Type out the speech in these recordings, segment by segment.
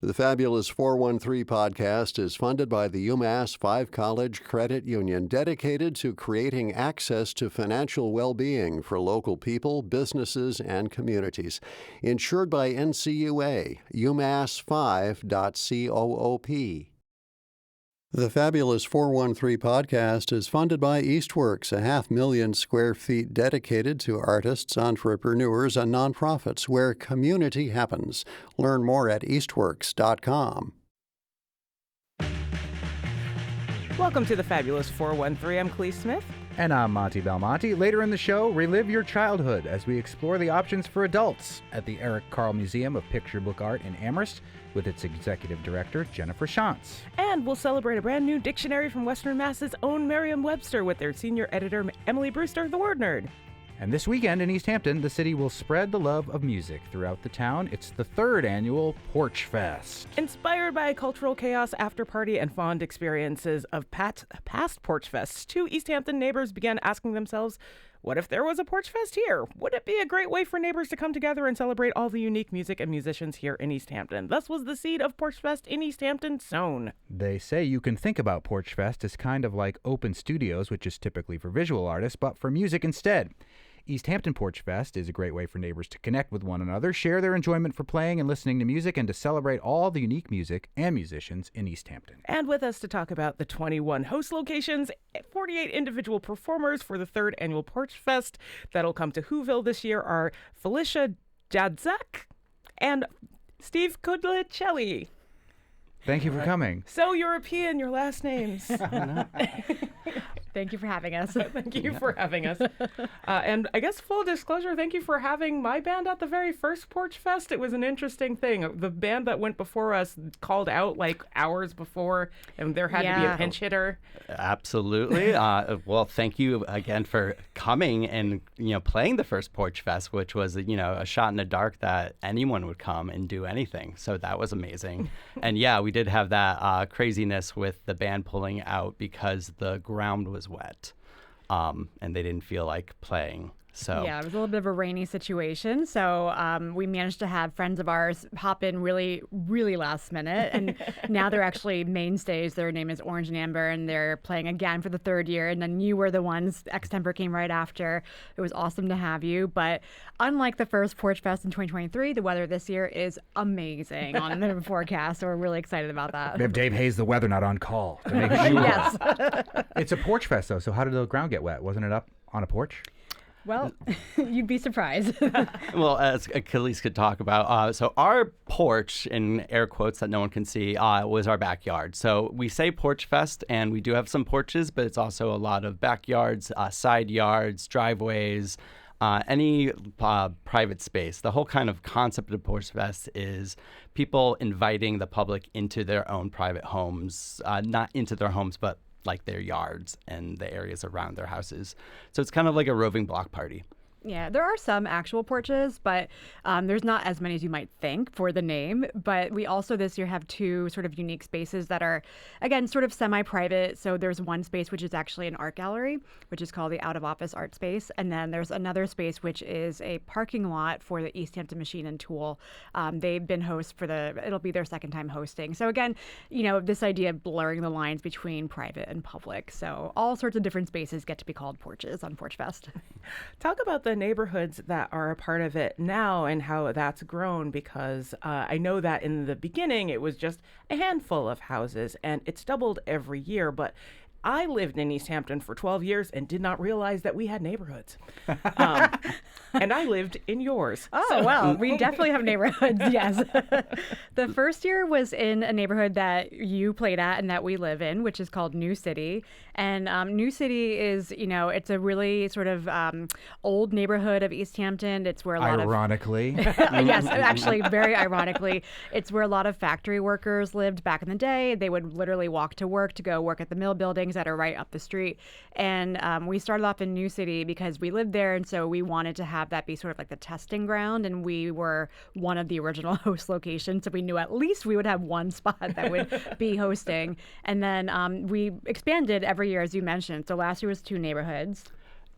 The Fabulous 413 podcast is funded by the UMass 5 College Credit Union, dedicated to creating access to financial well-being for local people, businesses, and communities. Insured by NCUA, umass5.coop. The Fabulous 413 podcast is funded by Eastworks, a 500,000 square feet dedicated to artists, entrepreneurs, and nonprofits where community happens. Learn more at eastworks.com. Welcome to the Fabulous 413. I'm Clee Smith. And I'm Monty Belmonte. Later in the show, relive your childhood as we explore the options for adults at the Eric Carle Museum of Picture Book Art in Amherst with its executive director, Jennifer Shantz. And we'll celebrate a brand new dictionary from Western Mass's own Merriam Webster with their senior editor, Emily Brewster, the Word Nerd. And this weekend in East Hampton, the city will spread the love of music throughout the town. It's the third annual Porch Fest. Inspired by cultural chaos, after party, and fond experiences of past Porch Fests, two East Hampton neighbors began asking themselves, what if there was a Porch Fest here? Would it be a great way for neighbors to come together and celebrate all the unique music and musicians here in East Hampton? Thus was the seed of Porch Fest in East Hampton sown. They say you can think about Porch Fest as kind of like open studios, which is typically for visual artists, but for music instead. East Hampton Porch Fest is a great way for neighbors to connect with one another, share their enjoyment for playing and listening to music, and to celebrate all the unique music and musicians in East Hampton. And with us to talk about the 21 host locations, 48 individual performers for the third annual Porch Fest that'll come to Whoville this year are Felicia Jadzak and Steve Kudlicelli. Thank you for coming. So European, your last names. Thank you for having us. Thank you for having us. And I guess full disclosure, thank you for having my band at the very first Porch Fest. It was an interesting thing. The band that went before us called out like hours before, and there had to be a pinch hitter. Absolutely. Well, thank you again for coming and playing the first Porch Fest, which was a shot in the dark that anyone would come and do anything. So that was amazing. And yeah, we did have that craziness with the band pulling out because the ground was wet, and they didn't feel like playing. So yeah, it was a little bit of a rainy situation. So we managed to have friends of ours hop in really, really last minute. And now they're actually mainstays. Their name is Orange and Amber, and they're playing again for the third year. And then you were the ones, Extemper came right after. It was awesome to have you. But unlike the first Porch Fest in 2023, the weather this year is amazing on the forecast. So we're really excited about that. We have Dave Hayes, the weather, not on call. To make sure. Yes. It's a Porch Fest, though. So how did the ground get wet? Wasn't it up on a porch? Well, you'd be surprised. Well, as Achilles could talk about, so our porch, in air quotes that no one can see, was our backyard. So we say Porch Fest, and we do have some porches, but it's also a lot of backyards, side yards, driveways, any private space. The whole kind of concept of Porch Fest is people inviting the public into their own private homes, not into their homes, but like their yards and the areas around their houses. So it's kind of like a roving block party. Yeah, there are some actual porches, but there's not as many as you might think for the name. But we also this year have two sort of unique spaces that are, again, sort of semi-private. So there's one space which is actually an art gallery, which is called the Out of Office Art Space. And then there's another space which is a parking lot for the East Hampton Machine and Tool. They've been hosts it'll be their second time hosting. So again, this idea of blurring the lines between private and public. So all sorts of different spaces get to be called porches on Porch Fest. Talk about the neighborhoods that are a part of it now and how that's grown, because I know that in the beginning it was just a handful of houses and it's doubled every year, but I lived in East Hampton for 12 years and did not realize that we had neighborhoods. And I lived in yours. Oh, well, we definitely have neighborhoods, yes. The first year was in a neighborhood that you played at and that we live in, which is called New City. And New City is, it's a really sort of old neighborhood of East Hampton. It's where a lot Ironically. Yes, actually, very ironically. It's where a lot of factory workers lived back in the day. They would literally walk to work to go work at the mill buildings that are right up the street. And we started off in New City because we lived there, and so we wanted to have that be sort of like the testing ground, and we were one of the original host locations, so we knew at least we would have one spot that would be hosting. And then we expanded every year, as you mentioned. So last year was two neighborhoods.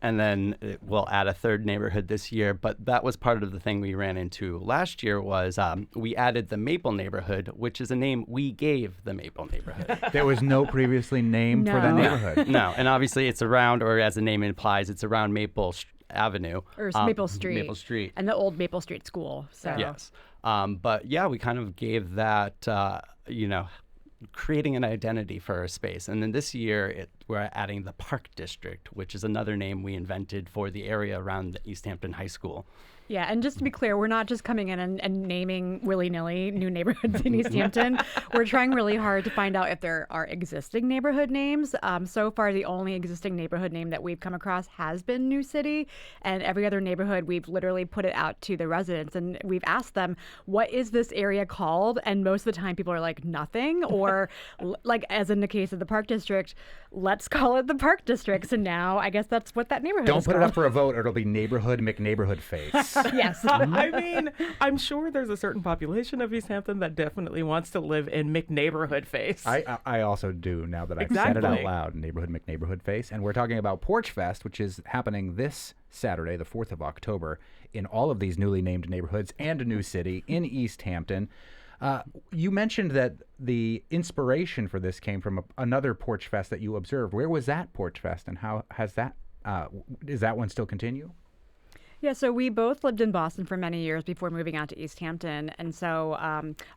And then we'll add a third neighborhood this year. But that was part of the thing we ran into last year was we added the Maple neighborhood, which is a name we gave the Maple neighborhood. There was no previously named for that neighborhood. No, and obviously it's around, or as the name implies, it's around Maple Avenue. Or Maple Street. Maple Street. And the old Maple Street School. So. Yes. But yeah, we kind of gave that, creating an identity for our space. And then this year, we're adding the Park District, which is another name we invented for the area around the East Hampton High School. Yeah, and just to be clear, we're not just coming in and naming willy-nilly new neighborhoods in East Hampton. We're trying really hard to find out if there are existing neighborhood names. So far, the only existing neighborhood name that we've come across has been New City, and every other neighborhood, we've literally put it out to the residents, and we've asked them, what is this area called? And most of the time, people are like, nothing, or like, as in the case of the Park District, let's call it the Park District. So now, I guess that's what that neighborhood is Don't put called. it up for a vote, or it'll be Neighborhood McNeighborhood Face. Yes. I mean, I'm sure there's a certain population of East Hampton that definitely wants to live in McNeighborhood Face. I also do, now that I've said it out Exactly. loud, Neighborhood McNeighborhood Face. And we're talking about Porch Fest, which is happening this Saturday, the 4th of October, in all of these newly named neighborhoods and a new city in East Hampton. You mentioned that the inspiration for this came from another Porch Fest that you observed. Where was that Porch Fest, and how has that, does that one still continue? Yeah, so we both lived in Boston for many years before moving out to East Hampton. And so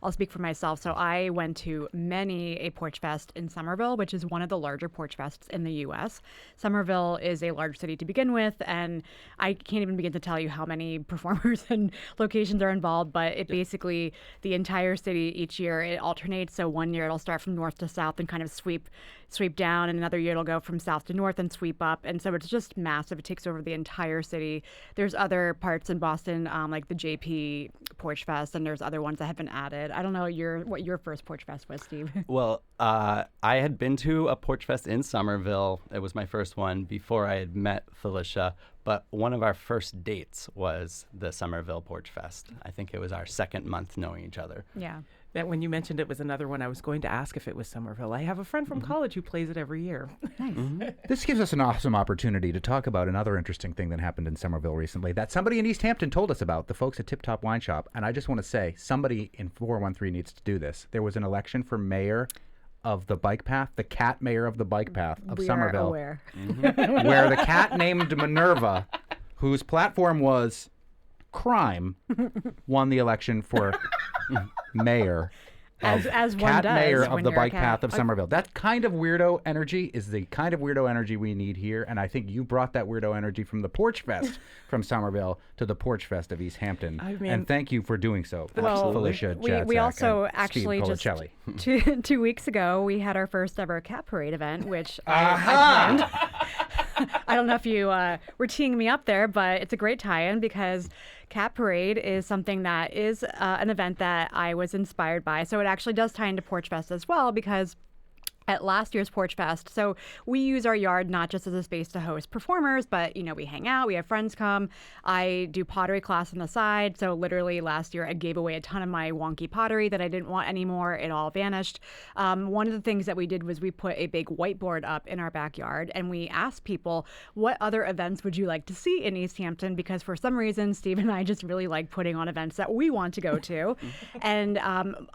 I'll speak for myself. So I went to many a Porch Fest in Somerville, which is one of the larger Porch Fests in the U.S. Somerville is a large city to begin with, and I can't even begin to tell you how many performers and locations are involved, but it basically, the entire city each year, it alternates. So one year it'll start from north to south and kind of sweep down, and another year it'll go from south to north and sweep up. And so it's just massive. It takes over the entire city. There's other parts in Boston, like the JP Porch Fest, and there's other ones that have been added. I don't know what your first Porch Fest was, Steve. Well, I had been to a Porch Fest in Somerville. It was my first one before I had met Felicia. But one of our first dates was the Somerville Porch Fest. I think it was our second month knowing each other. Yeah. That when you mentioned it was another one, I was going to ask if it was Somerville. I have a friend from college who plays it every year. Nice. This gives us an awesome opportunity to talk about another interesting thing that happened in Somerville recently that somebody in East Hampton told us about, the folks at Tip Top Wine Shop. And I just want to say, somebody in 413 needs to do this. There was an election for mayor of the bike path, the cat mayor of the bike path of We Somerville, are aware. where the cat named Minerva, whose platform was crime, won the election for mayor of As one cat does mayor of when the you're a bike cat. path of Somerville. That kind of weirdo energy is the kind of weirdo energy we need here, and I think you brought that weirdo energy from the Porch Fest from Somerville to the Porch Fest of East Hampton. I mean- and thank you for doing so, Well, Felicia we Jacek also and actually Steve just Colacelli. two weeks ago we had our first ever cat parade event, which I planned. I don't know if you were teeing me up there, but it's a great tie-in because Cat Parade is something that is an event that I was inspired by. So it actually does tie into Porch Fest as well, because at last year's Porch Fest, so we use our yard not just as a space to host performers, but, we hang out, we have friends come. I do pottery class on the side. So literally last year I gave away a ton of my wonky pottery that I didn't want anymore. It all vanished. One of the things that we did was we put a big whiteboard up in our backyard, and we asked people, what other events would you like to see in East Hampton? Because for some reason, Steve and I just really like putting on events that we want to go to. And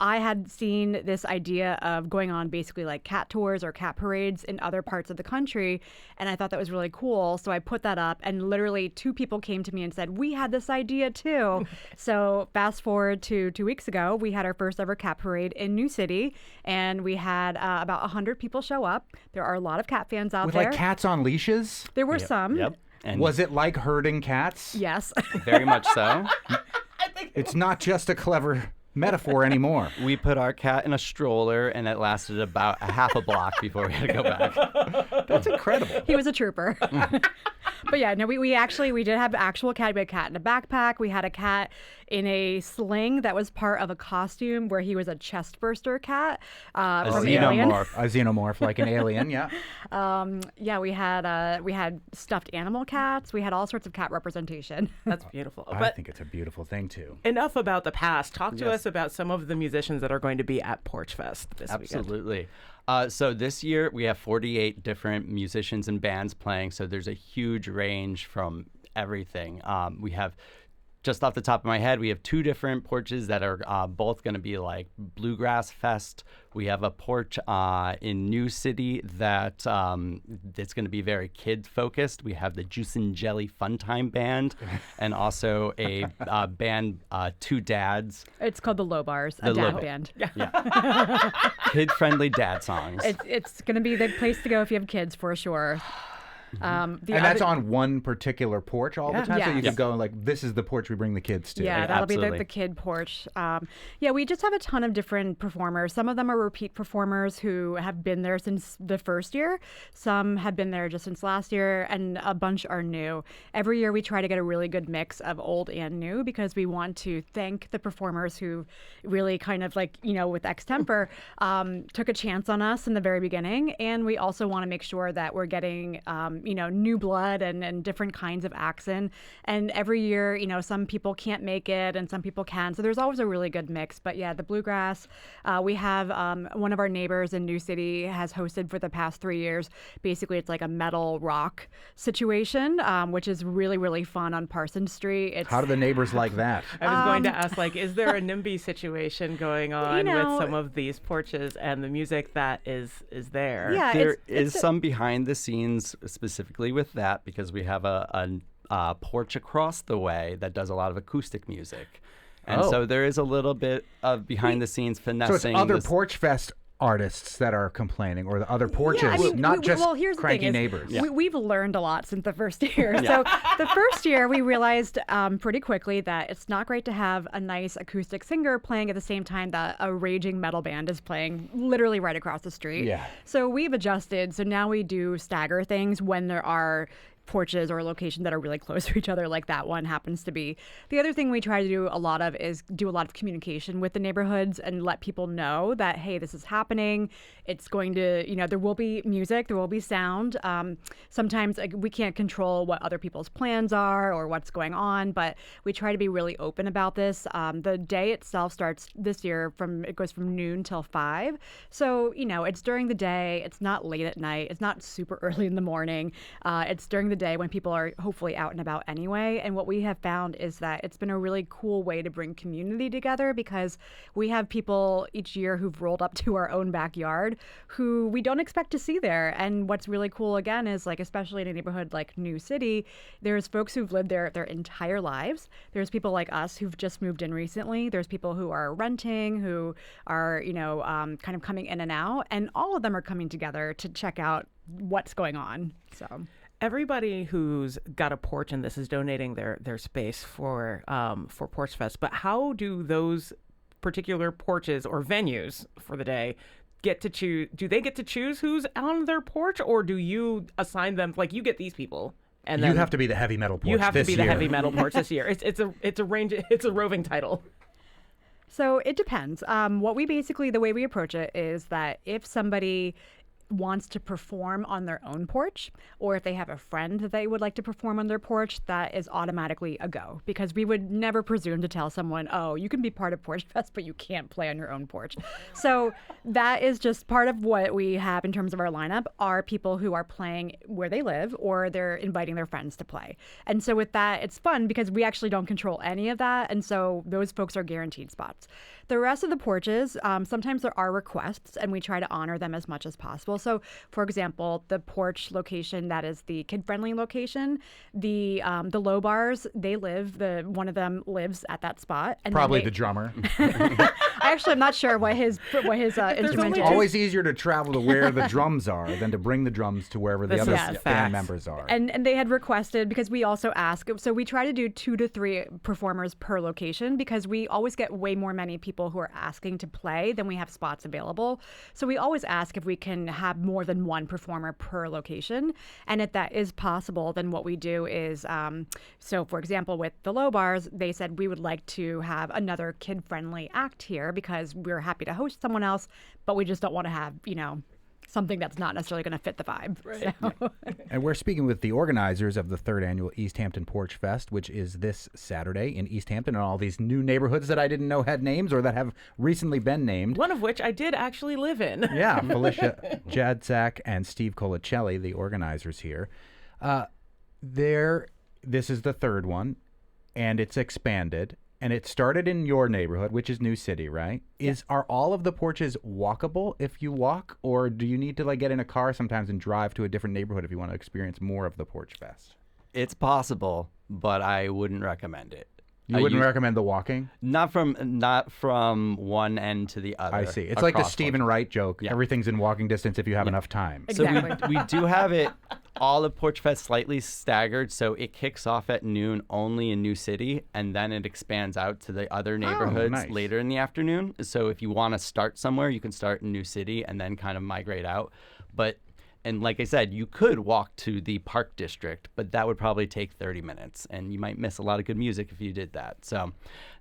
I had seen this idea of going on basically like cat tours or cat parades in other parts of the country, and I thought that was really cool. So I put that up, and literally 2 people came to me and said, we had this idea too. So fast forward to 2 weeks ago, we had our first ever cat parade in New City, and we had about 100 people show up. There are a lot of cat fans out With there. like cats on leashes? There were some. Yep. And Was it like herding cats? Yes. very much so. It's not just a clever metaphor anymore. We put our cat in a stroller, and it lasted about a half a block before we had to go back. That's incredible. He was a trooper. But yeah, no, we did have actual cat. We had a cat in a backpack. We had a cat in a sling that was part of a costume where he was a chest burster cat from Alien. xenomorph. A xenomorph, like an alien, yeah. Yeah, we had stuffed animal cats. We had all sorts of cat representation. That's beautiful. I But think it's a beautiful thing, too. enough about the past. Talk to us about some of the musicians that are going to be at Porch Fest this weekend. Absolutely. So this year we have 48 different musicians and bands playing. So there's a huge range from everything. We have, just off the top of my head, we have 2 different porches that are both going to be like Bluegrass Fest. We have a porch in New City that's going to be very kid-focused. We have the Juice and Jelly Fun Time Band, and also a band, 2 dads. It's called the Low Bars, a dad band. Yeah. Kid-friendly dad songs. It's going to be the place to go if you have kids, for sure. And that's on one particular porch all the time, so you Yes. can go and like, this is the porch we bring the kids to. Yeah, that'll Absolutely. be the kid porch. We just have a ton of different performers. Some of them are repeat performers who have been there since the first year. Some have been there just since last year, and a bunch are new. Every year we try to get a really good mix of old and new because we want to thank the performers who really kind of like, with Extemper, took a chance on us in the very beginning. And we also want to make sure that we're getting new blood and different kinds of acts in. And every year, some people can't make it and some people can. So there's always a really good mix. But yeah, the Bluegrass, we have one of our neighbors in New City has hosted for the past 3 years. Basically, it's like a metal rock situation, which is really, really fun on Parsons Street. How do the neighbors like that? I was going to ask, is there a NIMBY situation going on with some of these porches and the music that is there? Yeah, There is some behind the scenes specifically with that, because we have a porch across the way that does a lot of acoustic music. And so there is a little bit of behind the scenes finessing. So it's other this- Porch Fest artists that are complaining, or the other porches, here's just the cranky thing is, neighbors. We've learned a lot since the first year. So the first year we realized pretty quickly that it's not great to have a nice acoustic singer playing at the same time that a raging metal band is playing literally right across the street. Yeah. So we've adjusted. So now we do stagger things when there are porches or locations that are really close to each other, like that one happens to be. The other thing we try to do a lot of is do a lot of communication with the neighborhoods and let people know that, hey, this is happening. It's going to, there will be music, there will be sound. Sometimes we can't control what other people's plans are or what's going on, but we try to be really open about this. The day itself starts this year it goes from noon till 5. So, it's during the day. It's not late at night. It's not super early in the morning. It's during the day when people are hopefully out and about anyway. And what we have found is that it's been a really cool way to bring community together, because we have people each year who've rolled up to our own backyard who we don't expect to see there. And what's really cool again is, especially in a neighborhood like New City, there's folks who've lived there their entire lives. There's people like us who've just moved in recently. There's people who are renting, who are, kind of coming in and out, and all of them are coming together to check out what's going on. So everybody who's got a porch in this is donating their space for Porch Fest. But how do those particular porches or venues for the day get to choose? Do they get to choose who's on their porch, or do you assign them? Like, you get these people, and then You have to be the heavy metal porch. you have to this be the year. heavy metal porch this year. It's a range. It's a roving title. So it depends. The way we approach it is that if somebody wants to perform on their own porch, or if they have a friend that they would like to perform on their porch, that is automatically a go, because we would never presume to tell someone, oh, you can be part of Porch Fest, but you can't play on your own porch. So that is just part of what we have in terms of our lineup, are people who are playing where they live, or they're inviting their friends to play. And so with that, it's fun because we actually don't control any of that. And so those folks are guaranteed spots. The rest of the porches, sometimes there are requests, and we try to honor them as much as possible. So, for example, the porch location that is the kid-friendly location, the Low Bars, one of them lives at that spot. And Probably the drummer. I'm not sure what his instrument is. Always easier to travel to where the drums are than to bring the drums to wherever the This other is band facts. members are. And they had requested, because we also ask, so we try to do 2 to 3 performers per location, because we always get way more many people who are asking to play than we have spots available. So we always ask if we can have more than one performer per location. And if that is possible, then what we do is, so for example, with the Low Bars, they said we would like to have another kid-friendly act here because we're happy to host someone else, but we just don't want to have, something that's not necessarily going to fit the vibe. Right. So. And we're speaking with the organizers of the 3rd annual East Hampton Porch Fest, which is this Saturday in East Hampton, and all these new neighborhoods that I didn't know had names or that have recently been named. One of which I did actually live in. Yeah, Felicia Jadzak and Steve Colicelli, the organizers here. This is the 3rd one, and it's expanded. And it started in your neighborhood, which is New City, right? Are all of the porches walkable if you walk, or do you need to like get in a car sometimes and drive to a different neighborhood if you want to experience more of the Porch Fest? It's possible, but I wouldn't recommend it. You wouldn't recommend the walking? Not from one end to the other. I see. It's like the Stephen Wright joke. Yeah. Everything's in walking distance if you have enough time. Exactly. So we do have it, all of Porch Fest slightly staggered. So it kicks off at noon only in New City, and then it expands out to the other neighborhoods nice. later in the afternoon. So if you want to start somewhere, you can start in New City and then kind of migrate out. And like I said, you could walk to the Park District, but that would probably take 30 minutes, and you might miss a lot of good music if you did that. So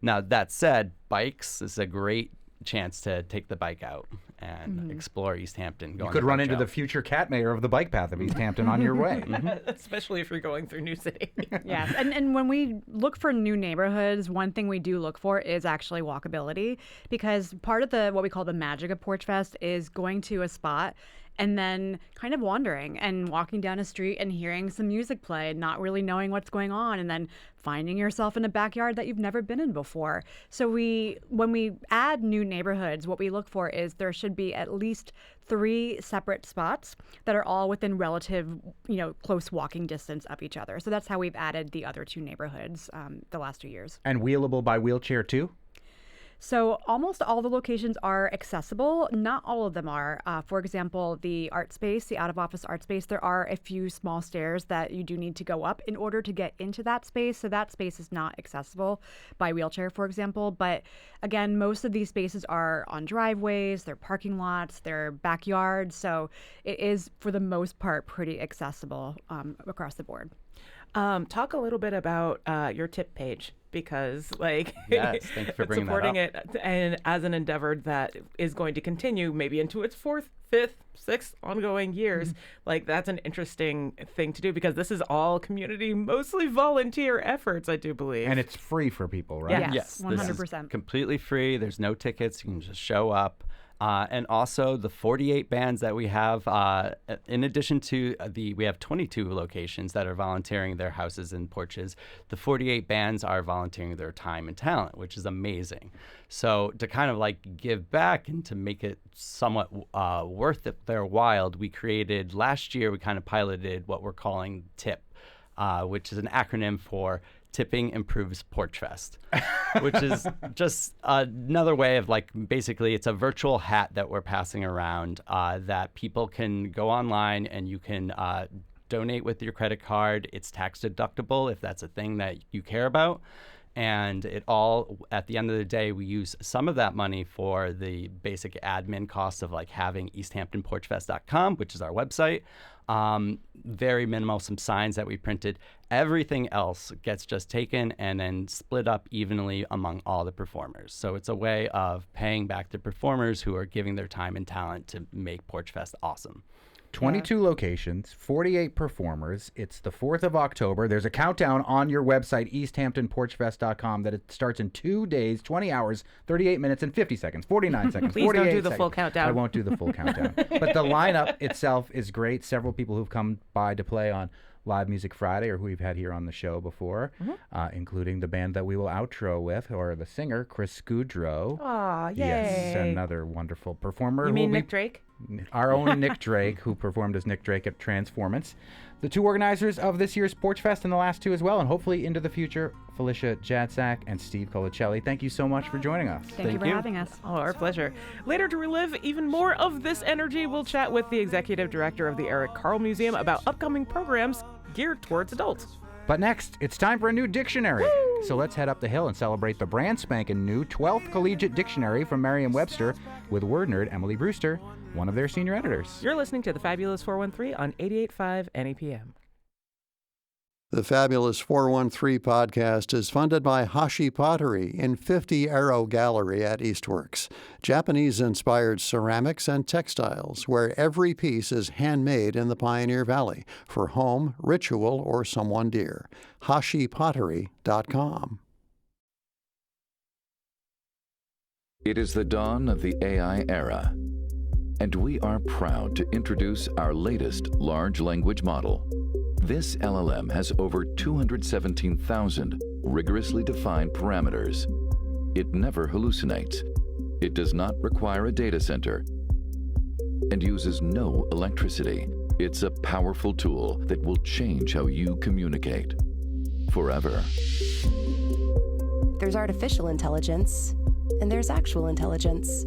now that said, bikes is a great chance to take the bike out and explore East Hampton. You could run into the future cat mayor of the bike path of East Hampton on your way. Especially if you're going through New City. Yes, and when we look for new neighborhoods, one thing we do look for is actually walkability, because part of what we call the magic of Porch Fest is going to a spot and then kind of wandering and walking down a street and hearing some music play, not really knowing what's going on, and then finding yourself in a backyard that you've never been in before. So when we add new neighborhoods, what we look for is there should be at least 3 separate spots that are all within relative, close walking distance of each other. So that's how we've added the other 2 neighborhoods the last 2 years. And wheelable by wheelchair too? So almost all the locations are accessible. Not all of them are. For example, the art space, the out-of-office art space, there are a few small stairs that you do need to go up in order to get into that space. So that space is not accessible by wheelchair, for example. But again, most of these spaces are on driveways, they're parking lots, they're backyards. So it is, for the most part, pretty accessible across the board. Talk a little bit about your tip page, because yes, thank you for bringing supporting that up. it and as an endeavor that is going to continue maybe into its 4th, 5th, 6th ongoing years. That's an interesting thing to do, because this is all community, mostly volunteer efforts, I do believe. And it's free for people, right? Yes, 100%. This is completely free. There's no tickets. You can just show up. And also the 48 bands that we have, in addition to we have 22 locations that are volunteering their houses and porches. The 48 bands are volunteering their time and talent, which is amazing. So to kind of give back and to make it somewhat worth their while, last year we kind of piloted what we're calling TIP, which is an acronym for Tipping Improves Porch Fest, which is just another way of basically it's a virtual hat that we're passing around that people can go online and you can donate with your credit card. It's tax deductible if that's a thing that you care about. And at the end of the day, we use some of that money for the basic admin costs of having easthamptonporchfest.com, which is our website. Very minimal, some signs that we printed. Everything else gets just taken and then split up evenly among all the performers. So it's a way of paying back the performers who are giving their time and talent to make Porch Fest awesome. 22 locations, 48 performers. It's the 4th of October. There's a countdown on your website, easthamptonporchfest.com, that it starts in 2 days, 20 hours, 38 minutes, and 50 seconds, 49 seconds, Please 48 don't do the seconds. full countdown. I won't do the full countdown. But the lineup itself is great. Several people who've come by to play on Live Music Friday, or who we've had here on the show before, including the band that we will outro with, or the singer, Chris Goudreau. Aw, yay. Yes, another wonderful performer. You mean Nick Drake? Our own Nick Drake, who performed as Nick Drake at Transformance. The 2 organizers of this year's Porch Fest and the last 2 as well, and hopefully into the future, Felicia Jadzak and Steve Colicelli. Thank you so much for joining us. Thank you for having us. Oh, our pleasure. Later, to relive even more of this energy, we'll chat with the executive director of the Eric Carle Museum about upcoming programs geared towards adults. But next, it's time for a new dictionary. Woo! So let's head up the hill and celebrate the brand spanking new 12th Collegiate Dictionary from Merriam Webster with word nerd Emily Brewster, one of their senior editors. You're listening to the Fabulous 413 on 88.5 NEPM. The Fabulous 413 podcast is funded by Hashi Pottery in 50 Arrow Gallery at Eastworks, Japanese-inspired ceramics and textiles, where every piece is handmade in the Pioneer Valley for home, ritual, or someone dear. HashiPottery.com. It is the dawn of the AI era, and we are proud to introduce our latest large language model. This LLM has over 217,000 rigorously defined parameters. It never hallucinates. It does not require a data center and uses no electricity. It's a powerful tool that will change how you communicate forever. There's artificial intelligence, and there's actual intelligence.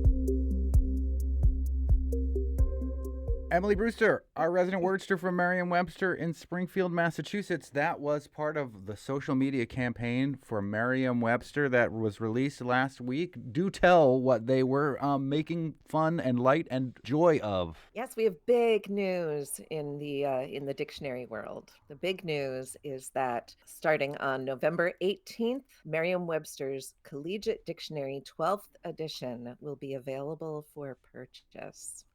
Emily Brewster, our resident wordster from Merriam Webster in Springfield, Massachusetts. That was part of the social media campaign for Merriam Webster that was released last week. Do tell what they were making fun and light and joy of. Yes, we have big news in the dictionary world. The big news is that starting on November 18th, Merriam Webster's Collegiate Dictionary 12th edition will be available for purchase.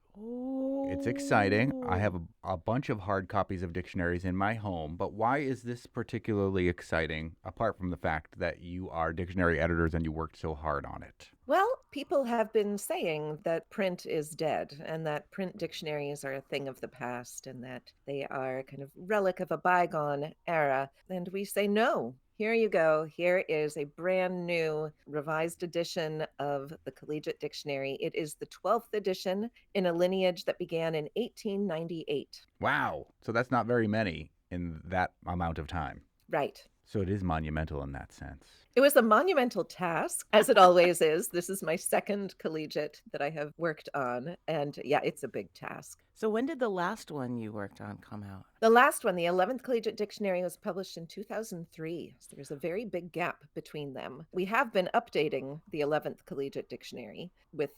It's exciting. I have a bunch of hard copies of dictionaries in my home, but why is this particularly exciting, apart from the fact that you are dictionary editors and you worked so hard on it? Well, people have been saying that print is dead and that print dictionaries are a thing of the past and that they are kind of relic of a bygone era. And we say no. Here you go. Here is a brand new revised edition of the Collegiate Dictionary. It is the 12th edition in a lineage that began in 1898. Wow. So that's not very many in that amount of time. Right. So it is monumental in that sense. It was a monumental task, as it always is. This is my second collegiate that I have worked on. And yeah, it's a big task. So when did the last one you worked on come out? The last one, the 11th Collegiate Dictionary, was published in 2003. So there's a very big gap between them. We have been updating the 11th Collegiate Dictionary with,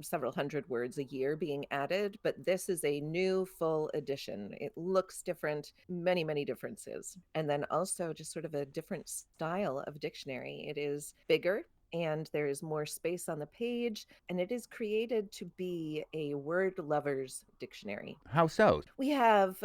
several hundred words a year being added, but this is a new full edition. It looks different, many, many differences. And then also just sort of a different style of dictionary. It is bigger, and there is more space on the page, and it is created to be a word lover's dictionary. How so? We have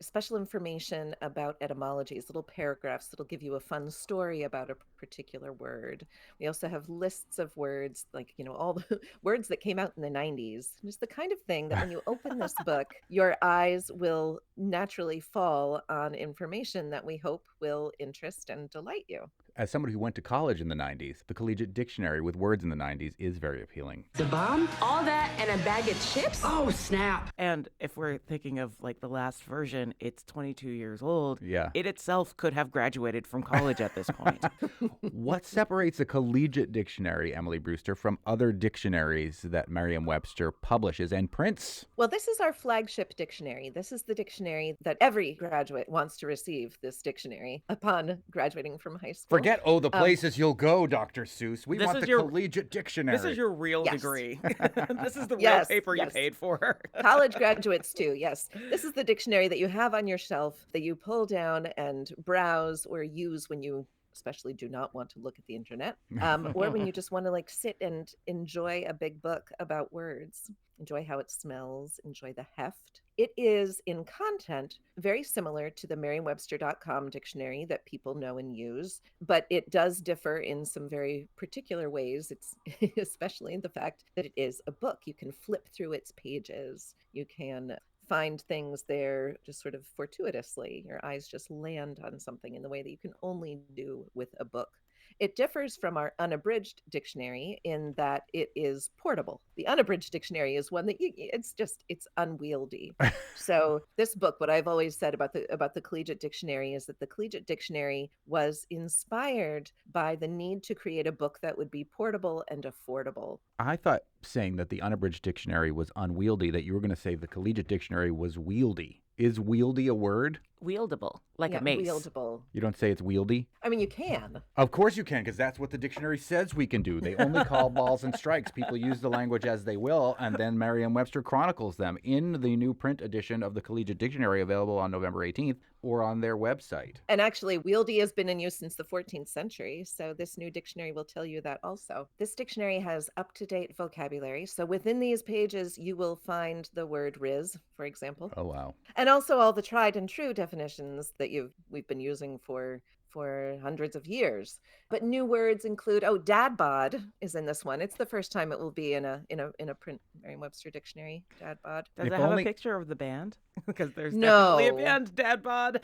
special information about etymologies, little paragraphs that'll give you a fun story about a particular word. We also have lists of words, like, all the words that came out in the 90s. It's the kind of thing that when you open this book, your eyes will naturally fall on information that we hope will interest and delight you. As somebody who went to college in the 90s, the Collegiate Dictionary with words in the 90s is very appealing. The bomb? All that and a bag of chips? Oh, snap. And if we're thinking of like the last version, it's 22 years old. Yeah. It itself could have graduated from college at this point. What separates a Collegiate Dictionary, Emily Brewster, from other dictionaries that Merriam Webster publishes and prints? Well, this is our flagship dictionary. This is the dictionary that every graduate wants to receive, this dictionary, upon graduating from high school. Forget, the places you'll go, Dr. Seuss. We want the your Collegiate Dictionary. This is your real Yes. degree. This is the real Yes, paper you yes. paid for. College graduates too, yes. This is the dictionary that you have on your shelf that you pull down and browse or use when you especially do not want to look at the internet, or when you just want to sit and enjoy a big book about words, enjoy how it smells, enjoy the heft. It is in content very similar to the Merriam-Webster.com dictionary that people know and use, but it does differ in some very particular ways. It's especially the fact that it is a book. You can flip through its pages. You can find things there just sort of fortuitously. Your eyes just land on something in the way that you can only do with a book. It differs from our unabridged dictionary in that it is portable. The unabridged dictionary is one that it's unwieldy. So this book, what I've always said about the Collegiate Dictionary is that the Collegiate Dictionary was inspired by the need to create a book that would be portable and affordable. I thought saying that the unabridged dictionary was unwieldy, that you were going to say the Collegiate Dictionary was wieldy. Is wieldy a word? Wieldable, like Yeah, a mace. wieldable. You don't say it's wieldy? I mean, you can. Of course you can, because that's what the dictionary says we can do. They only call balls and strikes. People use the language as they will, and then Merriam-Webster chronicles them in the new print edition of the Collegiate Dictionary available on November 18th or on their website. And actually, wieldy has been in use since the 14th century, so this new dictionary will tell you that also. This dictionary has up-to-date vocabulary, so within these pages, you will find the word riz, for example. Oh, wow. And also all the tried and true definitions that we've been using for hundreds of years. But new words include, dad bod is in this one. It's the first time it will be in a print Merriam-Webster dictionary. Dad bod. Does If it have only- a picture of the band? Because there's No. definitely a band, Dad Bod.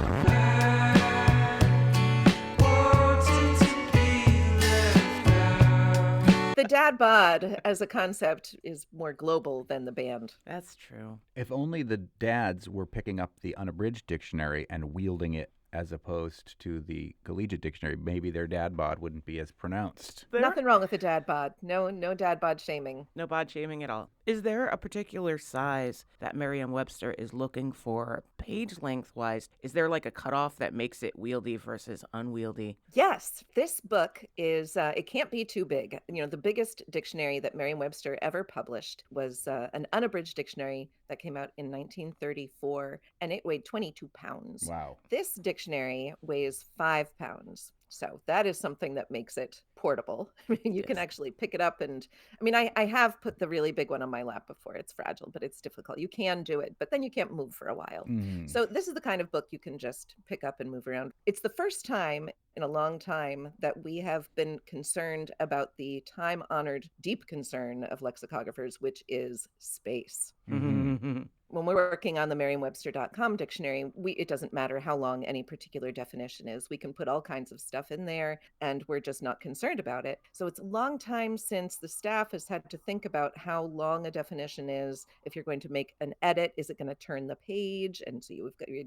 The dad bod as a concept is more global than the band. That's true. If only the dads were picking up the unabridged dictionary and wielding it as opposed to the Collegiate Dictionary, maybe their dad bod wouldn't be as pronounced. Nothing wrong with the dad bod. No dad bod shaming. No bod shaming at all. Is there a particular size that Merriam-Webster is looking for page length-wise? Is there like a cutoff that makes it wieldy versus unwieldy? Yes, this book is, it can't be too big. You know, the biggest dictionary that Merriam-Webster ever published was an unabridged dictionary that came out in 1934, and it weighed 22 pounds. Wow. This dictionary weighs 5 pounds. So that is something that makes it portable. I mean, you can Yes. actually pick it up and, I mean, I have put the really big one on my lap before. It's fragile, but it's difficult. You can do it, but then you can't move for a while. Mhm. So this is the kind of book you can just pick up and move around. It's the first time in a long time that we have been concerned about the time-honored deep concern of lexicographers, which is space. Mhm. When we're working on the Merriam-Webster.com dictionary, it doesn't matter how long any particular definition is. We can put all kinds of stuff in there, and we're just not concerned about it. So it's a long time since the staff has had to think about how long a definition is. If you're going to make an edit, is it going to turn the page? And so you had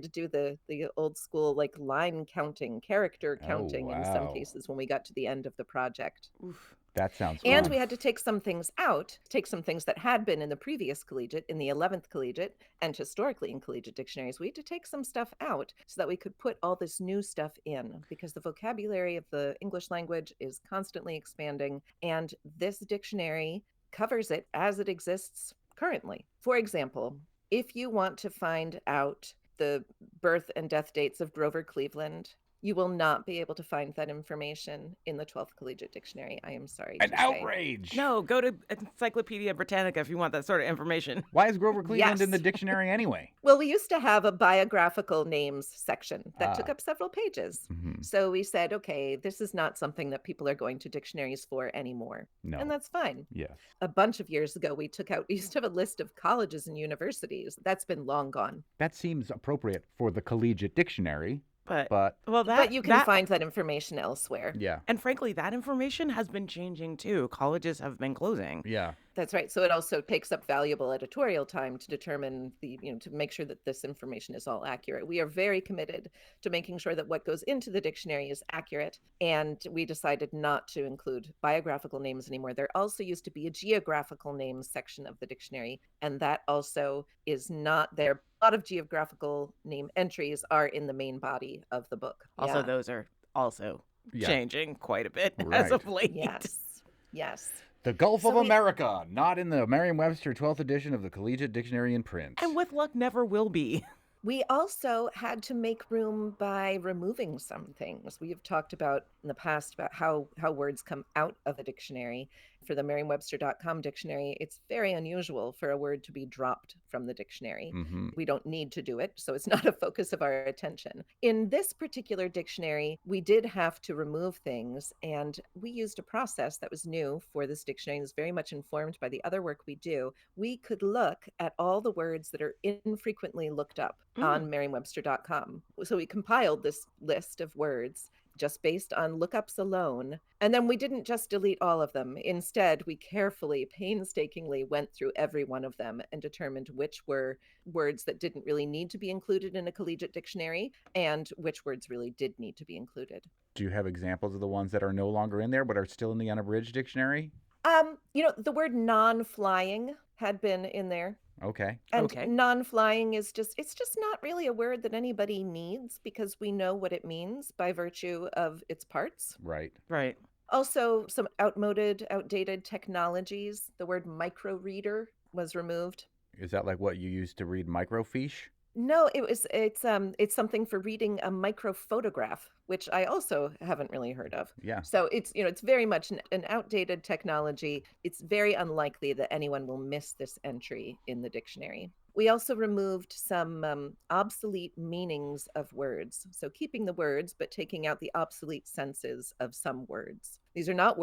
to do the old school like line counting, character counting in some wow. cases when we got to the end of the project. Oof. That sounds And fun. we had to take some things out, take some things that had been in the previous collegiate, in the 11th collegiate, and historically in collegiate dictionaries. We had to take some stuff out so that we could put all this new stuff in, because the vocabulary of the English language is constantly expanding, and this dictionary covers it as it exists currently. For example, if you want to find out the birth and death dates of Grover Cleveland, you will not be able to find that information in the 12th Collegiate Dictionary. I am sorry An to say. outrage! No, go to Encyclopedia Britannica if you want that sort of information. Why is Grover Cleveland in the Yes. dictionary anyway? Well, we used to have a biographical names section that took Ah. up several pages. Mhm. So we said, okay, this is not something that people are going to dictionaries for anymore. No. And that's fine. Yes. A bunch of years ago, we used to have a list of colleges and universities. That's been long gone. That seems appropriate for the Collegiate Dictionary, But but But you can find that information elsewhere. yeah. And frankly, that information has been changing too. Colleges have been closing. Yeah. That's right. So it also takes up valuable editorial time to determine to make sure that this information is all accurate. We are very committed to making sure that what goes into the dictionary is accurate. And we decided not to include biographical names anymore. There also used to be a geographical names section of the dictionary, and that also is not there. A lot of geographical name entries are in the main body of the book. Also, Yeah. those are also Yeah. changing quite a bit as Right. of late. Yes. Yes. The Gulf of So we- America, not in the Merriam-Webster 12th edition of the Collegiate Dictionary in print. And with luck, never will be. We also had to make room by removing some things. We have talked about in the past about how words come out of a dictionary. For the Merriam-Webster.com dictionary, it's very unusual for a word to be dropped from the dictionary. Mhm. We don't need to do it, so it's not a focus of our attention. In this particular dictionary, we did have to remove things, and we used a process that was new for this dictionary. It's very much informed by the other work we do. We could look at all the words that are infrequently looked up on Merriam-Webster.com. So we compiled this list of words just based on lookups alone. And then we didn't just delete all of them. Instead, we carefully, painstakingly went through every one of them and determined which were words that didn't really need to be included in a collegiate dictionary and which words really did need to be included. Do you have examples of the ones that are no longer in there but are still in the unabridged dictionary? The word non-flying had been in there Okay. And Okay. non-flying is it's just not really a word that anybody needs because we know what it means by virtue of its parts. Right. Right. Also, some outdated technologies. The word microreader was removed. Is that like what you use to read microfiche? No, it's something for reading a microphotograph, which I also haven't really heard of. Yeah. So it's very much an outdated technology. It's very unlikely that anyone will miss this entry in the dictionary. We also removed some obsolete meanings of words. So keeping the words, but taking out the obsolete senses of some words. These are not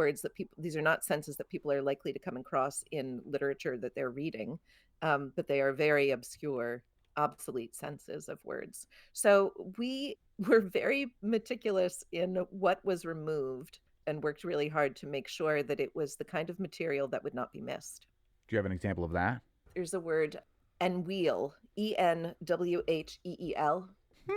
these are not senses that people are likely to come across in literature that they're reading, but they are very obscure, obsolete senses of words. So we were very meticulous in what was removed and worked really hard to make sure that it was the kind of material that would not be missed. Do you have an example of that? There's a word enwheel, Enwheel.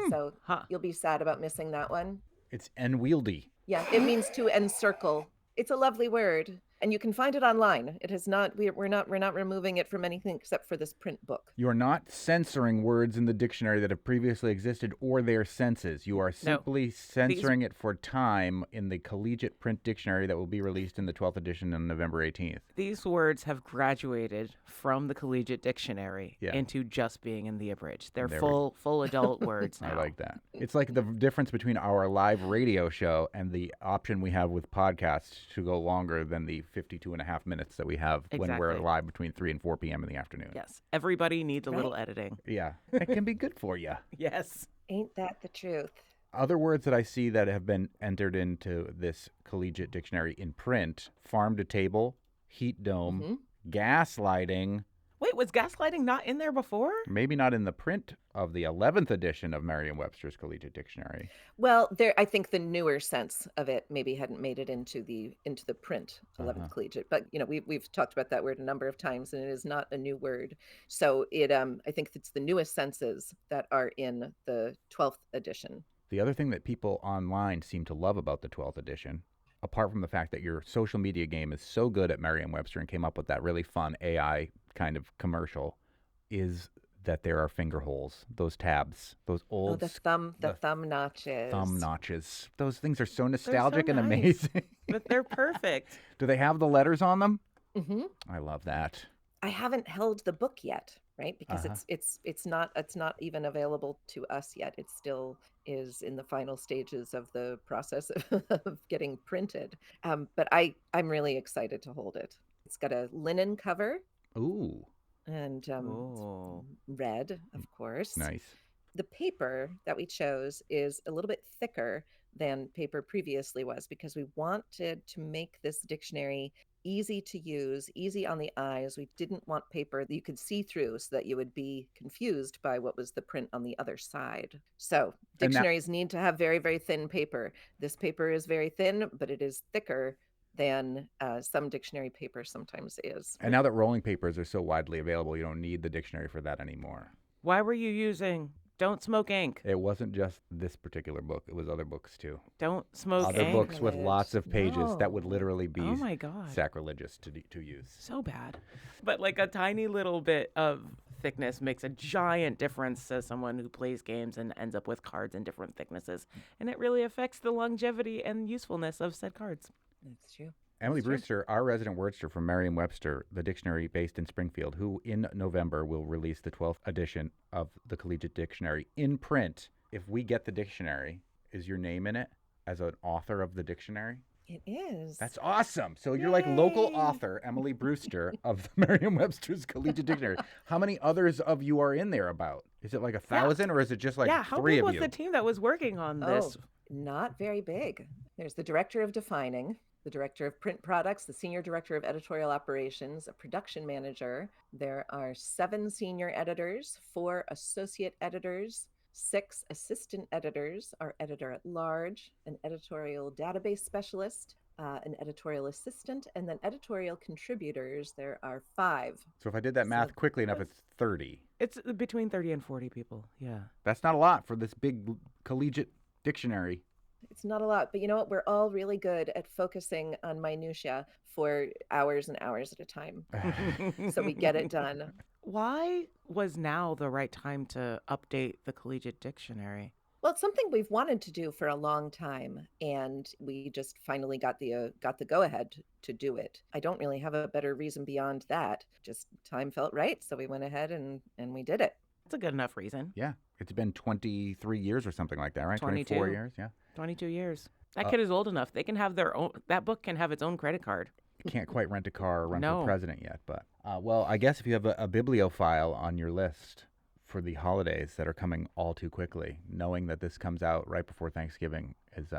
So Huh. you'll be sad about missing that one. It's unwieldy. Yeah, it means to encircle. It's a lovely word, and you can find it online. It has not. We're not removing it from anything except for this print book. You are not censoring words in the dictionary that have previously existed or their senses. You are simply censoring it for time in the Collegiate Print Dictionary that will be released in the 12th edition on November 18th. These words have graduated from the Collegiate Dictionary Yeah. into just being in the abridged. They're There full adult words now. I like that. It's like the difference between our live radio show and the option we have with podcasts to go longer than the 52 and a half minutes that we have when we're Exactly. live between 3 and 4 p.m. in the afternoon. Yes. Everybody needs a little Right. editing. Yeah. It can be good for you. Yes. Ain't that the truth? Other words that I see that have been entered into this Collegiate Dictionary in print: farm to table, heat dome, gaslighting. Wait, was gaslighting not in there before? Maybe not in the print of the 11th edition of Merriam Webster's Collegiate Dictionary. Well, I think the newer sense of it maybe hadn't made it into the print 11th Collegiate, but we've talked about that word a number of times, and it is not a new word. So I think it's the newest senses that are in the 12th edition. The other thing that people online seem to love about the 12th edition, apart from the fact that your social media game is so good at Merriam-Webster and came up with that really fun AI kind of commercial, is that there are finger holes, those tabs, those old the thumb notches. thumb notches. Those things are so nostalgic and nice. amazing. But they're perfect. Do they have the letters on them? Mm-hmm. I love that. I haven't held the book yet, right? Because it's not even available to us yet. It still is in the final stages of the process of getting printed. But I'm really excited to hold it. It's got a linen cover Ooh, and it's Oh. red, of course. nice. The paper that we chose is a little bit thicker than paper previously was because we wanted to make this dictionary easy to use, easy on the eyes. We didn't want paper that you could see through so that you would be confused by what was the print on the other side. So dictionaries need to have very, very thin paper. This paper is very thin, but it is thicker than some dictionary paper sometimes is. And now that rolling papers are so widely available, you don't need the dictionary for that anymore. Why were you using Don't Smoke Ink? It wasn't just this particular book. It was other books too. Don't Smoke Other Ink? books with lots of pages that would No. literally be Oh my God. sacrilegious to use. So bad. But like a tiny little bit of thickness makes a giant difference to someone who plays games and ends up with cards in different thicknesses. And it really affects the longevity and usefulness of said cards. That's true. Emily Brewster, our resident wordster from Merriam Webster, the dictionary based in Springfield, who in November will release the 12th edition of the Collegiate Dictionary in print. If we get the dictionary, is your name in it as an author of the dictionary? It is. That's awesome. So you're like local author Emily Brewster of the Merriam Webster's Collegiate Dictionary. How many others of you are in there about? Is it like 1,000 or is it just like how three big of was you? the team that was working on this? Not very big. There's the director of defining, the director of print products, the senior director of editorial operations, a production manager. There are 7 senior editors, 4 associate editors, 6 assistant editors, our editor at large, an editorial database specialist, an editorial assistant, and then editorial contributors. There are 5. So if I did that math quickly enough, it's 30. It's between 30 and 40 people. Yeah. That's not a lot for this big collegiate dictionary. It's not a lot, but you know what? We're all really good at focusing on minutia for hours and hours at a time. So we get it done. Why was now the right time to update the Collegiate Dictionary? Well, it's something we've wanted to do for a long time, and we just finally got the go-ahead to do it. I don't really have a better reason beyond that. Just time felt right, so we went ahead and we did it. It's a good enough reason. Yeah. It's been 23 years or something like that, right? 22. 24 years, yeah. 22 years. That kid is old enough. They can have their own. That book can have its own credit card. Can't quite rent a car or run No. for president yet, but well, I guess if you have a bibliophile on your list for the holidays that are coming all too quickly, knowing that this comes out right before Thanksgiving is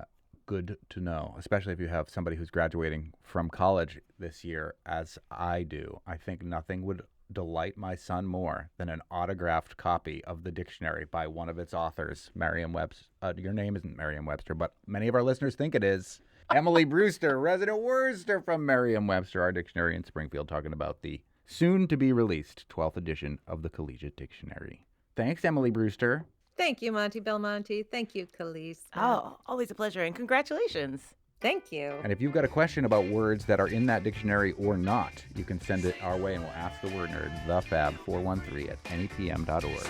good to know, especially if you have somebody who's graduating from college this year, as I do. I think nothing would delight my son more than an autographed copy of the dictionary by one of its authors, Merriam Webster. Your name isn't Merriam Webster, but many of our listeners think it is. Emily Brewster, resident Worcester from Merriam Webster, our dictionary in Springfield, talking about the soon-to-be-released 12th edition of the Collegiate Dictionary. Thanks, Emily Brewster. Thank you, Monty Belmonte. Thank you, Khalees. Oh, always a pleasure, and congratulations. Thank you. And if you've got a question about words that are in that dictionary or not, you can send it our way and we'll ask the word nerd, thefab413@nepm.org.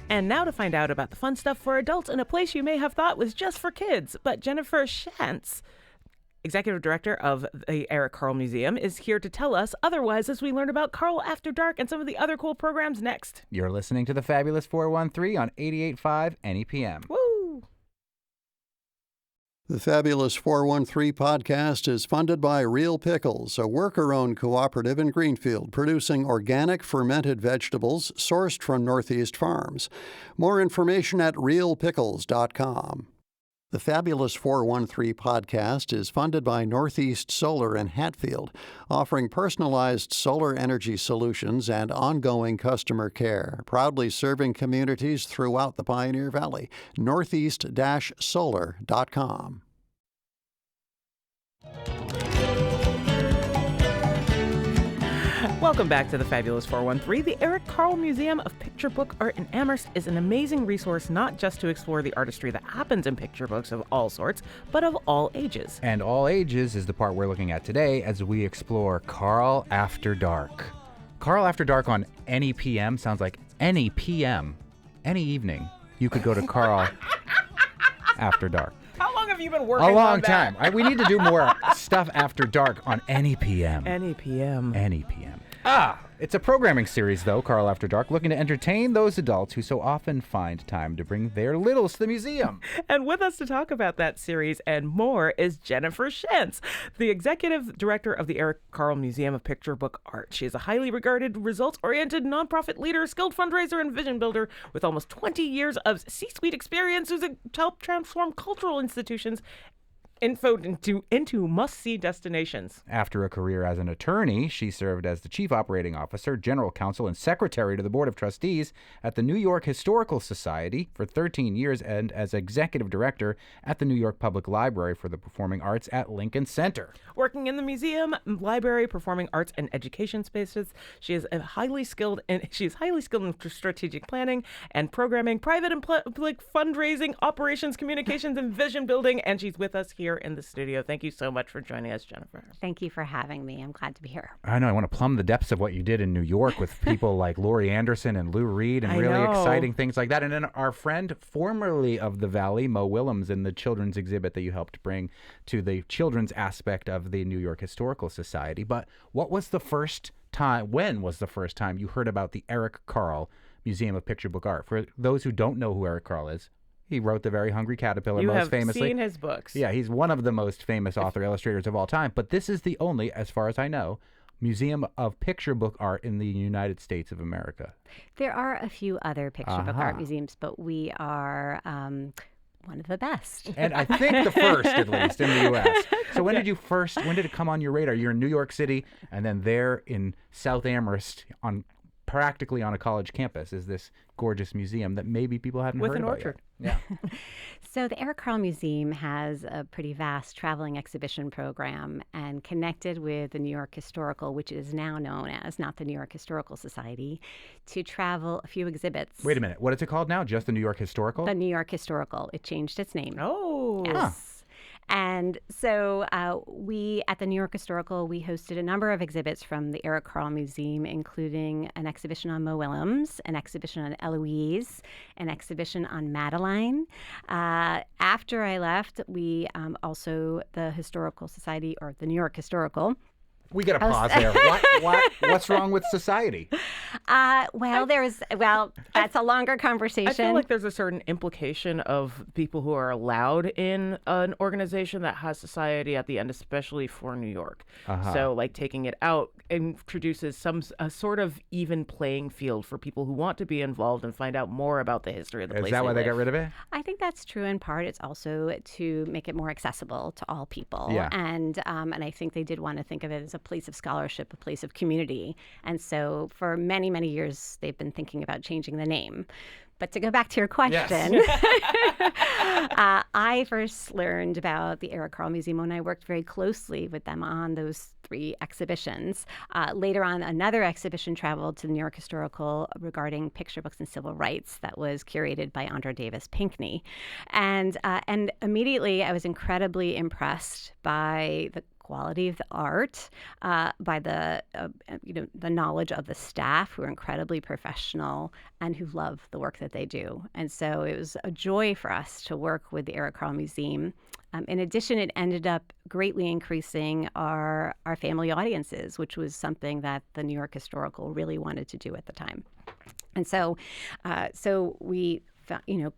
And now to find out about the fun stuff for adults in a place you may have thought was just for kids. But Jennifer Shantz, Executive Director of the Eric Carle Museum, is here to tell us otherwise as we learn about Carle After Dark and some of the other cool programs next. You're listening to the Fabulous 413 on 88.5 NEPM. Woo! The Fabulous 413 podcast is funded by Real Pickles, a worker-owned cooperative in Greenfield producing organic fermented vegetables sourced from Northeast farms. More information at realpickles.com. The Fabulous 413 podcast is funded by Northeast Solar in Hatfield, offering personalized solar energy solutions and ongoing customer care, proudly serving communities throughout the Pioneer Valley. northeast-solar.com. Welcome back to the Fabulous 413. The Eric Carle Museum of Picture Book Art in Amherst is an amazing resource not just to explore the artistry that happens in picture books of all sorts, but of all ages. And all ages is the part we're looking at today as we explore Carle After Dark. Carle After Dark on any PM sounds like any PM, any evening. You could go to Carle After Dark. How long have you been working on A long that? time. We need to do more stuff after dark on any PM. Any PM. Any PM. It's a programming series, though, Carle After Dark, looking to entertain those adults who so often find time to bring their littles to the museum. And with us to talk about that series and more is Jennifer Shantz, the Executive Director of the Eric Carle Museum of Picture Book Art. She is a highly regarded, results-oriented nonprofit leader, skilled fundraiser, and vision builder with almost 20 years of C-suite experience who's helped transform cultural institutions into must-see destinations. After a career as an attorney, she served as the Chief Operating Officer, General Counsel, and Secretary to the Board of Trustees at the New York Historical Society for 13 years and as Executive Director at the New York Public Library for the Performing Arts at Lincoln Center. Working in the museum, library, performing arts, and education spaces, she is highly skilled in strategic planning and programming, private and public fundraising, operations, communications, and vision building, and she's with us here in the studio. Thank you so much for joining us, Jennifer. Thank you for having me. I'm glad to be here. I know. I want to plumb the depths of what you did in New York with people like Laurie Anderson and Lou Reed and really exciting things like that. And then our friend, formerly of the Valley, Mo Willems, in the children's exhibit that you helped bring to the children's aspect of the New York Historical Society. But when was the first time you heard about the Eric Carle Museum of Picture Book Art? For those who don't know who Eric Carle is, he wrote The Very Hungry Caterpillar most famously. You have seen his books. Yeah, he's one of the most famous author-illustrators of all time. But this is the only, as far as I know, museum of picture book art in the United States of America. There are a few other picture book art museums, but we are one of the best. And I think the first, at least, in the U.S. So when did it come on your radar? You're in New York City, and then there in South Amherst, practically on a college campus, is this gorgeous museum that maybe people hadn't heard about with an orchard. Yeah. So the Eric Carle Museum has a pretty vast traveling exhibition program, and connected with the New York Historical, which is now known as not the New York Historical Society, to travel a few exhibits. Wait a minute. What is it called now? Just the New York Historical? The New York Historical. It changed its name. Oh. Yes. And so we, at the New York Historical, we hosted a number of exhibits from the Eric Carle Museum, including an exhibition on Mo Willems, an exhibition on Eloise, an exhibition on Madeline. After I left, we also, the Historical Society, or the New York Historical. We get a pause there. What's wrong with society? That's a longer conversation. I feel like there's a certain implication of people who are allowed in an organization that has society at the end, especially for New York. So, like, taking it out introduces a sort of even playing field for people who want to be involved and find out more about the history of the place. Is that why they got rid of it? I think that's true in part. It's also to make it more accessible to all people. Yeah. And I think they did want to think of it as a place of scholarship, a place of community. And so for many, many years, they've been thinking about changing the name. But to go back to your question, yes. I first learned about the Eric Carle Museum when I worked very closely with them on those 3 exhibitions. Later on, another exhibition traveled to the New York Historical regarding picture books and civil rights that was curated by Andra Davis Pinkney. And immediately, I was incredibly impressed by the quality of the art, by the knowledge of the staff, who are incredibly professional and who love the work that they do. And so it was a joy for us to work with the Eric Carle Museum. In addition, it ended up greatly increasing our family audiences, which was something that the New York Historical really wanted to do at the time. And so we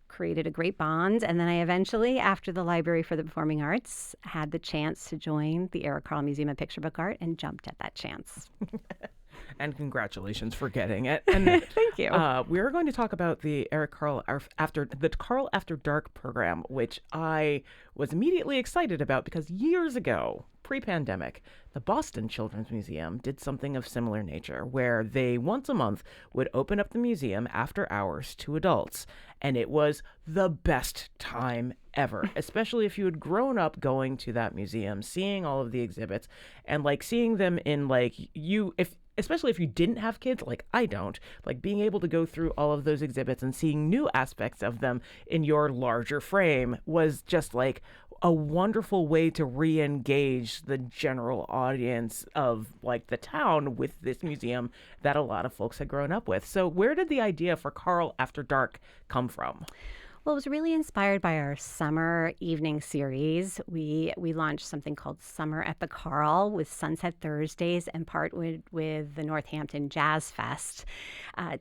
created a great bond. And then I eventually, after the Library for the Performing Arts, had the chance to join the Eric Carle Museum of Picture Book Art and jumped at that chance. And congratulations for getting it. And thank you. We're going to talk about the Eric Carle Carle After Dark program, which I was immediately excited about because years ago, pre-pandemic, the Boston Children's Museum did something of similar nature, where they once a month would open up the museum after hours to adults. And it was the best time ever, especially if you had grown up going to that museum, seeing all of the exhibits, and like seeing them in especially if you didn't have kids, like I don't, like being able to go through all of those exhibits and seeing new aspects of them in your larger frame was just like a wonderful way to re-engage the general audience of like the town with this museum that a lot of folks had grown up with. So where did the idea for Carle After Dark come from? Well, it was really inspired by our summer evening series. We launched something called Summer at the Carle with Sunset Thursdays and partnered with the Northampton Jazz Fest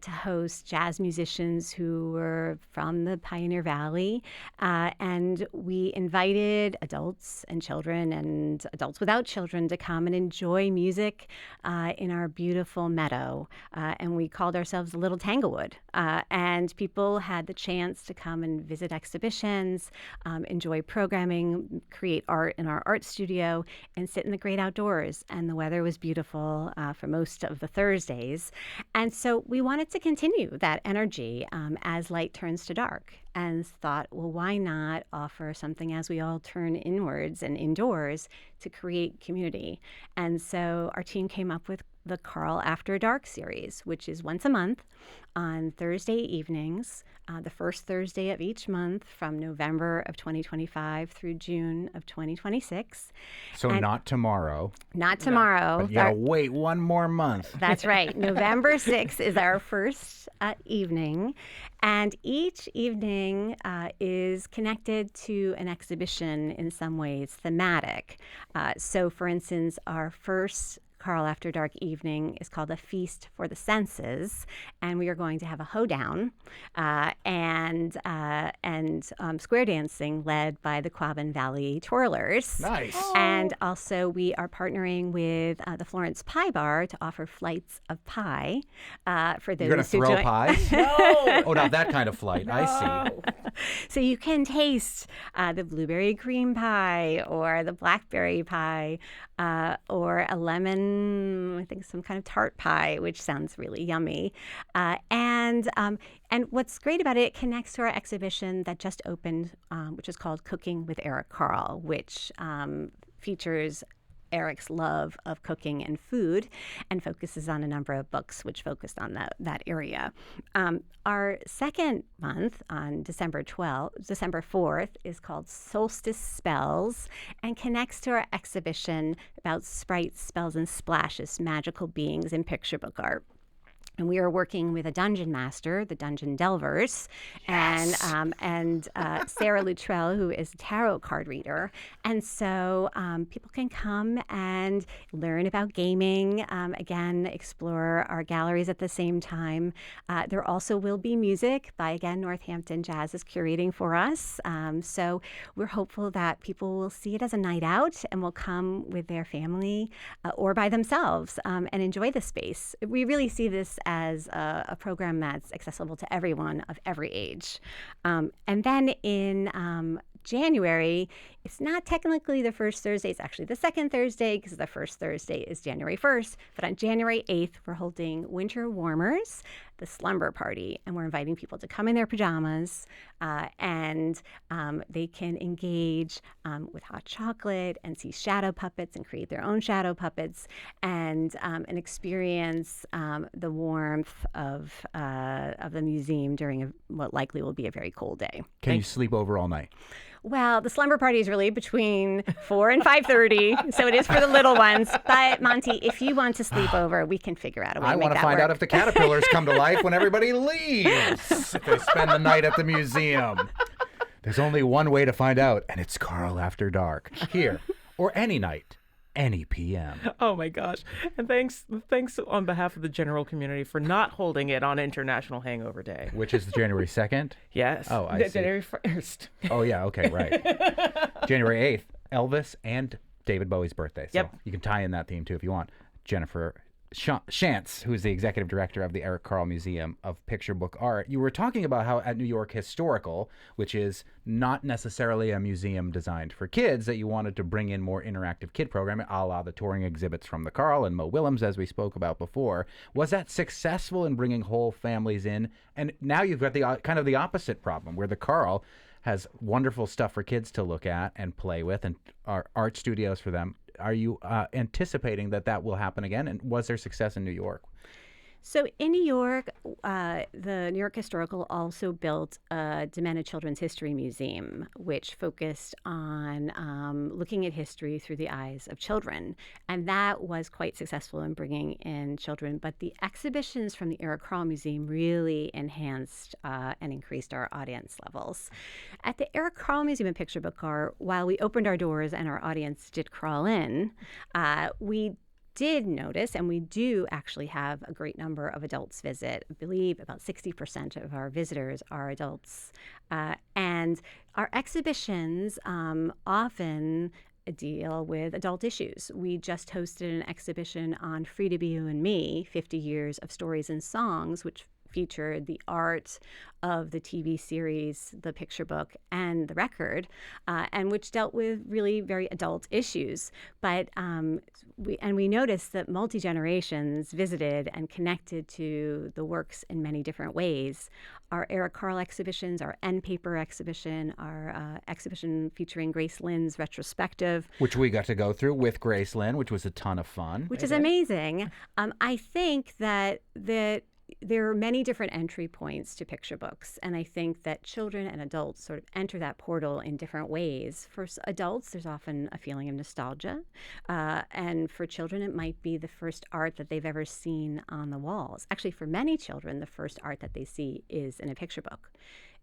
to host jazz musicians who were from the Pioneer Valley. And we invited adults and children and adults without children to come and enjoy music in our beautiful meadow. And we called ourselves Little Tanglewood. And people had the chance to come and visit exhibitions, enjoy programming, create art in our art studio, and sit in the great outdoors. And the weather was beautiful for most of the Thursdays. And so we wanted to continue that energy as light turns to dark, and thought, well, why not offer something as we all turn inwards and indoors to create community? And so our team came up with the Carle After Dark series, which is once a month on Thursday evenings, the first Thursday of each month from November of 2025 through June of 2026. So not tomorrow. Not tomorrow. But you gotta wait one more month. That's right. November 6th is our first evening. And each evening is connected to an exhibition in some ways, thematic. So, for instance, our first Carle After Dark evening is called A Feast for the Senses, and we are going to have a hoedown and square dancing led by the Quabbin Valley Twirlers. Nice. Oh. And also we are partnering with the Florence Pie Bar to offer flights of pie for those You're gonna who throw join. pies? No. Oh, not that kind of flight. No. I see. So you can taste the blueberry cream pie or the blackberry pie or a lemon, I think some kind of tart pie, which sounds really yummy. And what's great about it connects to our exhibition that just opened, which is called Cooking with Eric Carle, which features Eric's love of cooking and food, and focuses on a number of books which focused on that area. Our second month on December 4th is called Solstice Spells, and connects to our exhibition about sprites, spells, and splashes, magical beings in picture book art. And we are working with a dungeon master, the Dungeon Delvers, and Sarah Luttrell, who is a tarot card reader. And so people can come and learn about gaming, again, explore our galleries at the same time. There also will be music by, again, Northampton Jazz is curating for us. So we're hopeful that people will see it as a night out and will come with their family or by themselves and enjoy the space. We really see this as a program that's accessible to everyone of every age. And then in January, it's not technically the first Thursday, it's actually the second Thursday, because the first Thursday is January 1st. But on January 8th, we're holding Winter Warmers, the slumber party, and we're inviting people to come in their pajamas and they can engage with hot chocolate and see shadow puppets and create their own shadow puppets and experience the warmth of the museum during what likely will be a very cold day. Can you sleep over all night? Well, the slumber party is really between 4 and 5:30, so it is for the little ones. But, Monty, if you want to sleep over, we can figure out a way to make that work. I want to find out if the caterpillars come to life when everybody leaves, if they spend the night at the museum. There's only one way to find out, and it's Carl After Dark, here, or any night. Any PM. Oh my gosh. And thanks on behalf of the general community for not holding it on International Hangover Day. Which is January 2nd? Yes. Oh, I see. January 1st. Oh, yeah, okay, right. January 8th, Elvis and David Bowie's birthday. So you can tie in that theme too if you want. Jennifer Shantz, who's the executive director of the Eric Carle Museum of Picture Book Art. You were talking about how at New York Historical, which is not necessarily a museum designed for kids, that you wanted to bring in more interactive kid programming, a la the touring exhibits from the Carle and Mo Willems, as we spoke about before. Was that successful in bringing whole families in? And now you've got the kind of the opposite problem, where the Carle has wonderful stuff for kids to look at and play with, and art studios for them. Are you anticipating that will happen again? And was there success in New York? So in New York, the New York Historical also built a Demented Children's History Museum, which focused on looking at history through the eyes of children. And that was quite successful in bringing in children. But the exhibitions from the Eric Carle Museum really enhanced and increased our audience levels. At the Eric Carle Museum of Picture Book Art, while we opened our doors and our audience did crawl in, we did notice, and we do actually have a great number of adults visit. I believe about 60% of our visitors are adults. And our exhibitions often deal with adult issues. We just hosted an exhibition on Frida You and Me, 50 Years of Stories and Songs, which featured the art of the TV series, the picture book, and the record, and which dealt with really very adult issues. But we noticed that multi-generations visited and connected to the works in many different ways. Our Eric Carle exhibitions, our End Paper exhibition, our exhibition featuring Grace Lynn's retrospective. Which we got to go through with Grace Lynn, which was a ton of fun. Which is amazing. I think that there are many different entry points to picture books, and I think that children and adults sort of enter that portal in different ways. For adults, there's often a feeling of nostalgia, and for children, it might be the first art that they've ever seen on the walls. Actually, for many children, the first art that they see is in a picture book.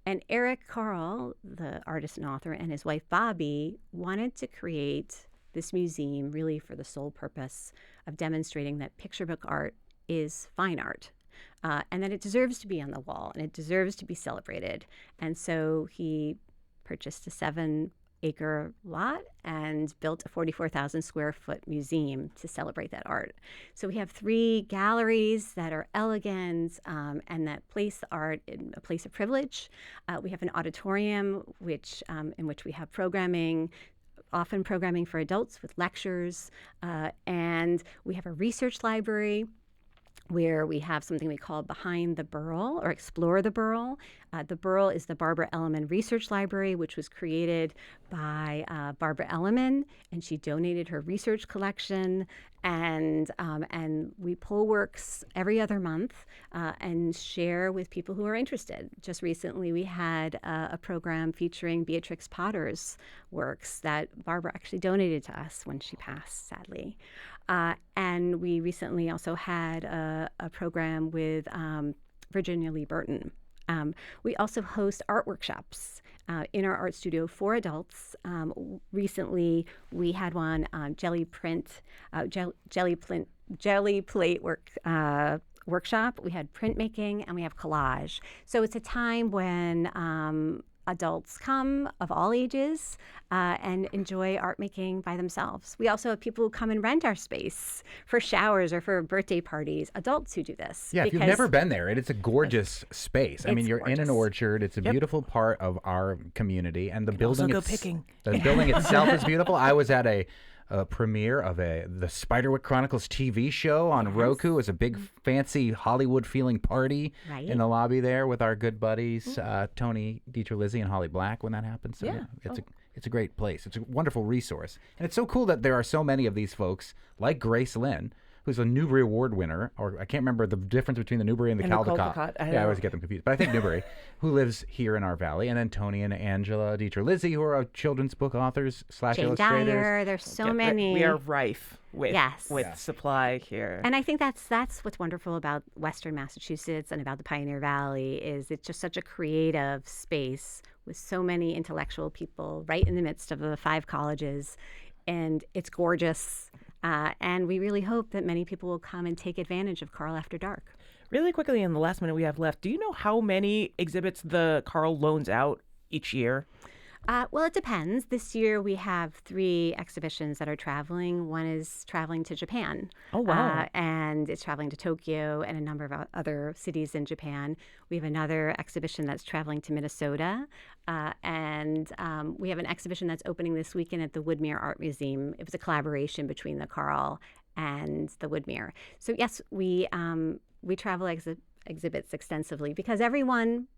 And Eric Carle, the artist and author, and his wife Bobby wanted to create this museum really for the sole purpose of demonstrating that picture book art is fine art. And that it deserves to be on the wall and it deserves to be celebrated. And so he purchased a 7-acre lot and built a 44,000 square foot museum to celebrate that art. So we have 3 galleries that are elegant and that place the art in a place of privilege. We have an auditorium in which we have programming, often programming for adults with lectures. And we have a research library where we have something we call Behind the Burl or Explore the Burl. The Burl is the Barbara Elliman Research Library, which was created by Barbara Elliman, and she donated her research collection. And we pull works every other month and share with people who are interested. Just recently, we had a program featuring Beatrix Potter's works that Barbara actually donated to us when she passed, sadly. And we recently also had a program with Virginia Lee Burton. We also host art workshops in our art studio for adults. Recently, we had one on jelly plate workshop. We had printmaking, and we have collage. So it's a time when adults come of all ages and enjoy art making by themselves. We also have people who come and rent our space for showers or for birthday parties, adults who do this. Yeah, if you've never been there, it's a gorgeous space. I mean, you're in an orchard. It's a beautiful part of our community. And the building the building itself is beautiful. I was at a premiere of the Spiderwick Chronicles TV show on Roku. It was a big, fancy Hollywood-feeling party in the lobby there with our good buddies, Tony, Dieter, Lizzie, and Holly Black when that happened. So it's a great place. It's a wonderful resource. And it's so cool that there are so many of these folks, like Grace Lynn, who's a Newbery Award winner, or I can't remember the difference between the Newbery and the Caldecott. I always get them confused. But I think Newbery, who lives here in our valley. And then Tony and Angela, Dieter, Lizzie, who are children's book authors / illustrators. Dyer, there's so many. We are rife with supply here. And I think that's what's wonderful about Western Massachusetts and about the Pioneer Valley is it's just such a creative space with so many intellectual people right in the midst of the 5 colleges. And it's gorgeous. And we really hope that many people will come and take advantage of Carl After Dark. Really quickly, in the last minute we have left, do you know how many exhibits the Carl loans out each year? Well, it depends. This year we have 3 exhibitions that are traveling. One is traveling to Japan. Oh, wow. And it's traveling to Tokyo and a number of other cities in Japan. We have another exhibition that's traveling to Minnesota. And we have an exhibition that's opening this weekend at the Woodmere Art Museum. It was a collaboration between the Carl and the Woodmere. So, yes, we travel exhibits extensively because everyone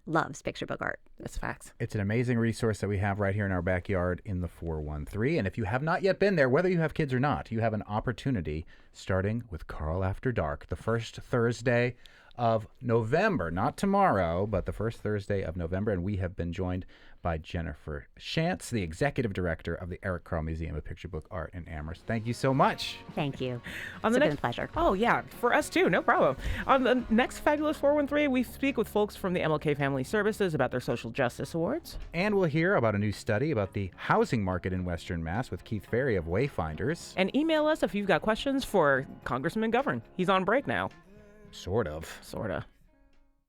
loves picture book art. That's facts. It's an amazing resource that we have right here in our backyard in the 413. And if you have not yet been there, whether you have kids or not, you have an opportunity starting with Carl After Dark, the first Thursday of November. Not tomorrow, but the first Thursday of November. And we have been joined by Jennifer Shantz, the executive director of the Eric Carle Museum of Picture Book Art in Amherst. Thank you so much. Thank you. It's been a pleasure. Oh, yeah, for us too, no problem. On the next Fabulous 413, we speak with folks from the MLK Family Services about their social justice awards. And we'll hear about a new study about the housing market in Western Mass with Keith Ferry of Wayfinders. And email us if you've got questions for Congressman McGovern. He's on break now. Sort of.